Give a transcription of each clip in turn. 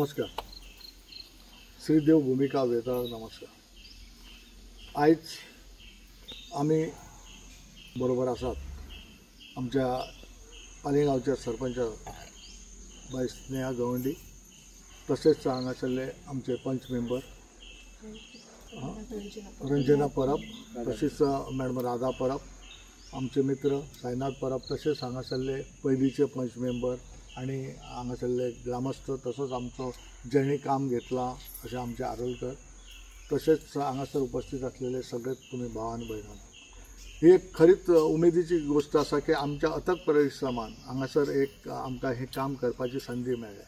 नमस्कार. श्रीदेव भूमिका वेताळ नमस्कार. आज आम्ही बरोबर आसात आमच्या पालेगांवच्या सरपंच बाई स्नेहा गवंडी, तसेच हांगासरले आमचे पंच मेंबर रंजना परब, तसेच मॅडम राधा परब, आमचे मित्र साईनाथ परब, तसेच हांगासरले पयलीचे पंच मेंबर आणि हांगासरले ग्रामस्थ, तसंच आमचं जेणे काम घेतला असे आमचे आरोलकर, तसेच हांगासर उपस्थित असलेले सगळे तुम्ही भावान भयणां. ही एक खरीच उमेदीची गोष्ट आसा की आमच्या अथक परिश्रमान हांगासर एक आमकां हे काम करपाची संधी मेळ्ळ्या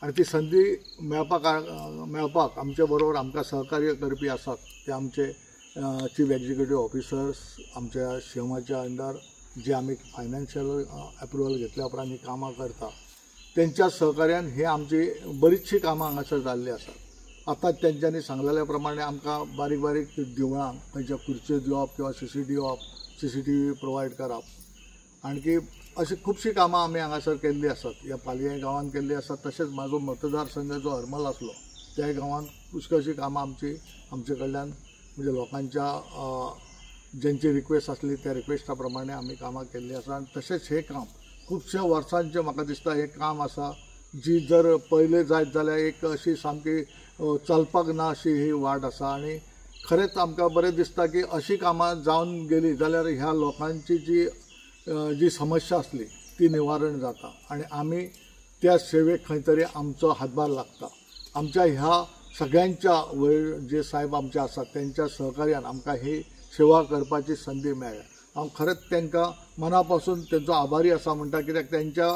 आणि ती संधी मेळपाक आमचे बरोबर आमकां सहकार्य करपी आसात ते आमचे चीफ एक्झिक्युटिव्ह ऑफिसर्स, आमच्या शिवमाच्या अंडर जे आम्ही फायनान्शियल अप्रुवल घेतल्या उपरांत ही कामां करता त्यांच्या सहकार्यान हे आमची बरीचशी कामां हांगासर जाल्ली आसात. आतां तेंच्यांनी सांगलेल्या प्रमाणे आमकां बारीक बारीक देवळां खंयच्या खुर्च्यो दिवप किंवा CCTV प्रोवायड करप, आणखी अशी खुबशीं कामां आमी हांगासर केल्ली आसात. ह्या पालये गांवांत केल्ली आसात. तशेंच म्हाजो मतदारसंघ जो हरमल आसलो त्या गांवांत पुष्कळशीं कामां आमचे कडल्यान म्हणजे लोकांच्या ज्यांची रिक्वेस्ट आसली त्या रिक्वेस्टा प्रमाणे आमी कामां केल्ली आसा. आनी तशेंच हे काम खुबशे वर्सांचें म्हाका दिसता हे काम आसा जी जर पयले जायत जाल्यार एक अशी सामकी चलपाक ना अशी ही वाट आसा. आनी खरेंच आमकां बरें दिसता की अशी कामां जावन गेली जाल्यार ह्या लोकांची जी समस्या आसली ती निवारण जाता आनी आमी त्या सेवेक खंय तरी आमचो हातभार लागता. आमच्या ह्या सगळ्यांच्या वयर जे साहेब आमचे आसात त्यांच्या सहकार्यान आमकां ही सेवा करपाची संधी मेळ्ळ्या. हांव खरेंच तांकां मना पासून तेंचो आभारी आसा म्हणटा, कित्याक त्यांच्या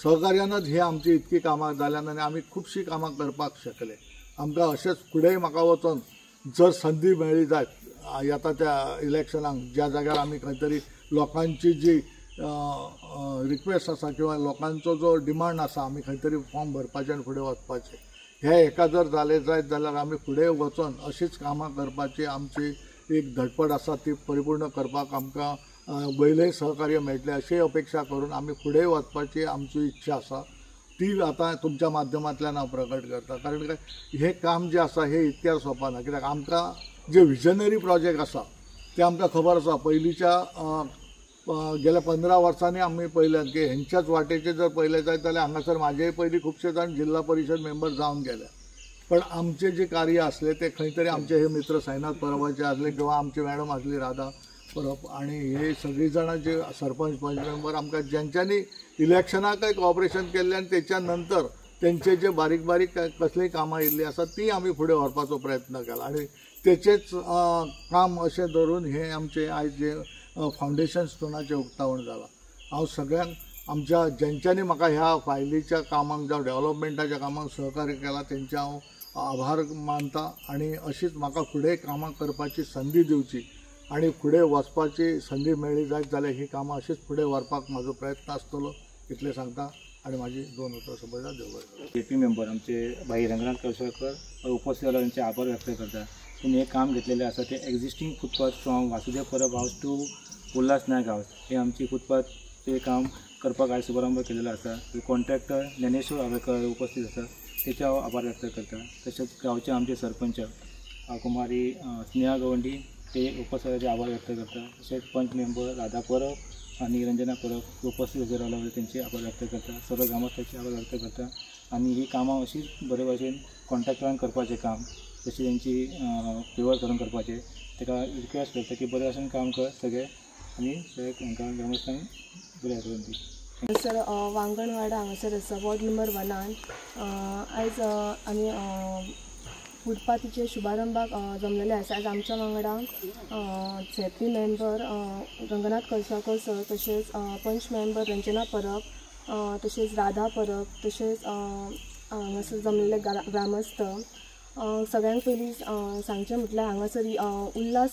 सहकार्यानच ही आमची इतकी कामां जाल्यान आनी आमी खुबशीं कामां करपाक शकले. आमकां अशेंच फुडेंय म्हाका वचोन जर संधी मेळ्ळी जायत येता त्या इलेक्शनाक ज्या जाग्यार आमी खंय तरी लोकांची जी रिक्वेस्ट आसा किंवा लोकांचो जो डिमांड आसा आमी खंय तरी फॉर्म भरपाचें आनी फुडें वचपाचें हे एका जर जालें जायत जाल्यार आमी फुडें वचोन अशीच कामां करपाची आमची एक धडपड आसा ती परिपूर्ण करपाक आमकां वयलें सहकार्य मेळटलें अशी अपेक्षा करून आमी फुडें वचपाची आमची इच्छा आसा. ती आतां तुमच्या माध्यमांतल्यान हांव प्रकट करता. कारण काय हे काम जे आसा हे इतक्यार सोंपना, कित्याक आमकां जे विजनरी प्रोजेक्ट आसा ते आमकां खबर आसा. पयलींच्या गेल्या 15 वर्सांनी आमी पळयल्यात की हेंच्याच वाटेचे जर पळयलें जायत जाल्यार हांगासर म्हाजेय पयलीं खुबशे जाण जिल्हा परिशद मेंबर जावन गेले, पण आमचे जे कार्य आसले ते खंय तरी आमचे हे मित्र साईनाथ परबाचे आसले किंवा आमची मॅडम आसली राधा परब आणि हे सगळीं जाणां जे सरपंच पंच मेंबर आमकां ज्यांच्यांनी इलेक्शनाकय कॉपरेशन केल्लें आनी तेच्या नंतर तेंचे जे बारीक बारीक कसलीय कामां आयिल्लीं आसा ती आमी फुडें व्हरपाचो प्रयत्न केला आनी तेचेच काम अशें धरून हे आमचे आयज जे फावंडेशन स्टोनाचें उक्तावण जालां. हांव सगळ्यांक आमच्या ज्यांच्यांनी म्हाका ह्या फायलीच्या कामांक जावं डेव्हलपमेंटाच्या कामांक सहकार्य केला तेंचे हांव आभार मानता आनी अशीच म्हाका फुडें कामां करपाची संधी दिवची आनी फुडें वचपाची संधी मेळ्ळी जायत जाल्यार ही कामां अशीच फुडें व्हरपाक म्हाजो प्रयत्न आसतलो इतलें सांगता आनी म्हाजी 2 उतरां सोंपयता. देव बरें. JP मेंबर आमचे भाई रंगनाथ कळसकर उपस्थित जाल्यार त्यांचे आभार व्यक्त करता. तुम्ही हे काम घेतलेले आसा ते existing footpath from Vasudev Parab house to Ulhas Nayak house हे आमची फुटपाथचे काम करपाक आयज शुभारंभ केलेलो आसा. कॉन्ट्रॅक्टर ज्ञानेश्वर आवेकर उपस्थित आसा त्याचे हांव आभार व्यक्त करता. तसेच गांवचे आमचे सरपंच कुमारी स्नेहा गवंडी ते उपस्थिताचे आभार व्यक्त करता. तसेच पंच मेंबर राधा परब आणि रंजना परब उपस्थित हजर रावले त्यांचे आभार व्यक्त करता. सर्व ग्रामस्थांचे आभार व्यक्त करता आणि ही कामां अशीच बरे भशेन कॉन्ट्रॅक्टरान करपाचें काम जशी त्यांची फेवर करून करपाचें ताका रिक्वेस्ट करता की बरे भशेन काम कर सगळे आणि सगळे तांकां ग्रामस्थांक बरे करून दी. सर वांगणवाडा हांगासर आसा वॉर्ड नंबर 1 आयज आमी फुटपाथीचे शुभारंभाक जमलेले आसा. आयज आमच्या वांगडा JP member Ranganath Kalaskar sir, तसेच पंच मेंबर रंजना परब, तसेच राधा परब, तसेच हांगासर जमलेले ग्रामस्थ. सगळ्यांक पयलीं सांगचें म्हटल्यार हांगासर उल्हास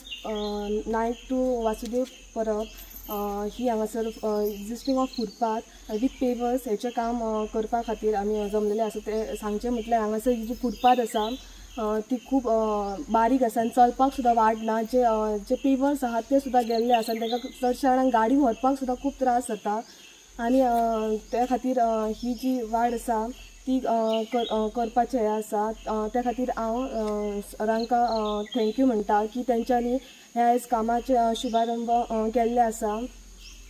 नायक टू वासुदेव परब ही हांगासर existing of footpath with pavers हेचें काम करपा खातीर आमी जमलेले आसा. ते सांगचें म्हटल्यार हांगासर जी फुटपाथ आसा ती खूब बारीक आसा आनी चलपाक सुद्दां वाट ना. जे पेवर्स आहात ते सुद्दां गेल्ले आसा आनी तांकां चडशा जाणांक गाडी व्हरपाक सुद्दां खूब त्रास जाता आनी त्या खातीर ही जी वाट आसा ती करपाचें हें आसा त्या खातीर हांव सरांका थँक्यू म्हणटा की तेंच्यांनी ह्या आयज कामाचे शुभारंभ केल्ले आसा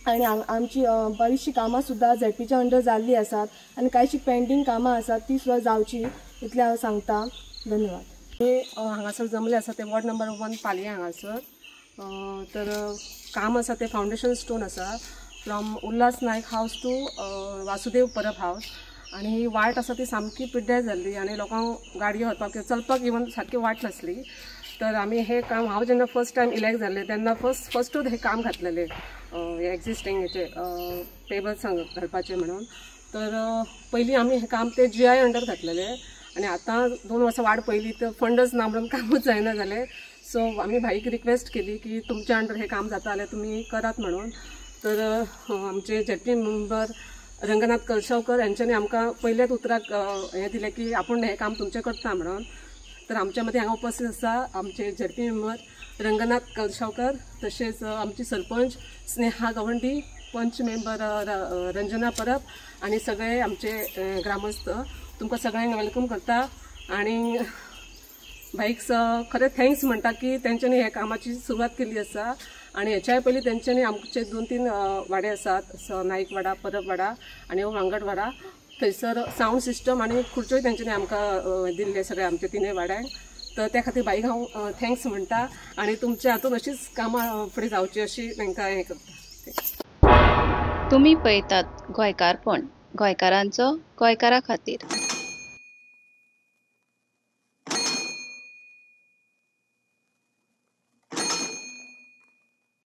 आणि आमची बरीचशी कामां सुद्दां झेडपीच्या अंडर जाल्ली आसात आनी कांयशी पेंडींग कामां आसात ती सुद्दां जावची इतलें हांव सांगता. धन्यवाद. हे हांगासर जमले आसा ते वॉर्ड नंबर 1 पालये हांगासर. तर काम आसा ते फावंडेशन स्टोन आसा फ्रॉम उल्हास नायक हावस टू वासुदेव परब हावस. आनी ही वाट आसा ती सामकी पिड्ड्यार जाल्ली आनी लोकांक गाडयो व्हरपाक चलपाक इवन सारकी वाट नासली. तर आमी हे काम हांव जेन्ना फर्स्ट टायम इलेक्ट जाल्लें तेन्ना फर्स्टूच हे काम घातलेलें एक्झिस्टींग हेचे पेबल्स घालपाचें म्हणून. तर पयलीं आमी हे काम ते GI अंडर घातलेले आनी आतां 2 वर्सां वाट पयली तर फंडच ना म्हणून कामूच जायना जालें. सो आमी भाईक रिक्वेस्ट केली की तुमच्या अंडर हे काम जाता जाल्यार तुमी करात म्हणून. तर आमचे ZP मेंबर रंगनाथ कळशावकर यांच्यानी आमकां पयल्याच उतराक हें दिलें की आपूण हें काम तुमचें करता म्हणून. तर आमच्या मदीं हांगा उपस्थित आसा आमचे ZP मेंबर रंगनाथ कळशावकर, तशेंच आमची सरपंच स्नेहा गवंडी, पंच मेंबर रंजना परब आनी सगळे आमचे ग्रामस्थ. तुमकां सगळ्यांक वेलकम करता आनी भाईक खरें थँक्स म्हणटा की तेंच्यांनी हे कामाची सुरवात केल्ली आसा. आनी हेच्याय पयलीं तेंच्यांनी आमचे 2-3 वाडे आसात, नाईक वाडा, परब वाडा आनी वांगड वाडा. थंयसर सावंड सिस्टम आनी खुर्च्योय तेंच्यांनी आमकां दिल्ले सगळे आमच्या 3 वाड्यांक. तर त्या खातीर भाईक हांव थँक्स म्हणटा आनी तुमच्या हातून अशीच कामां फुडें जावची अशी तांकां हें करता. तुम्ही पळयतात गोंयकारपण, गोंयकारांचो गोंयकारा खातीर.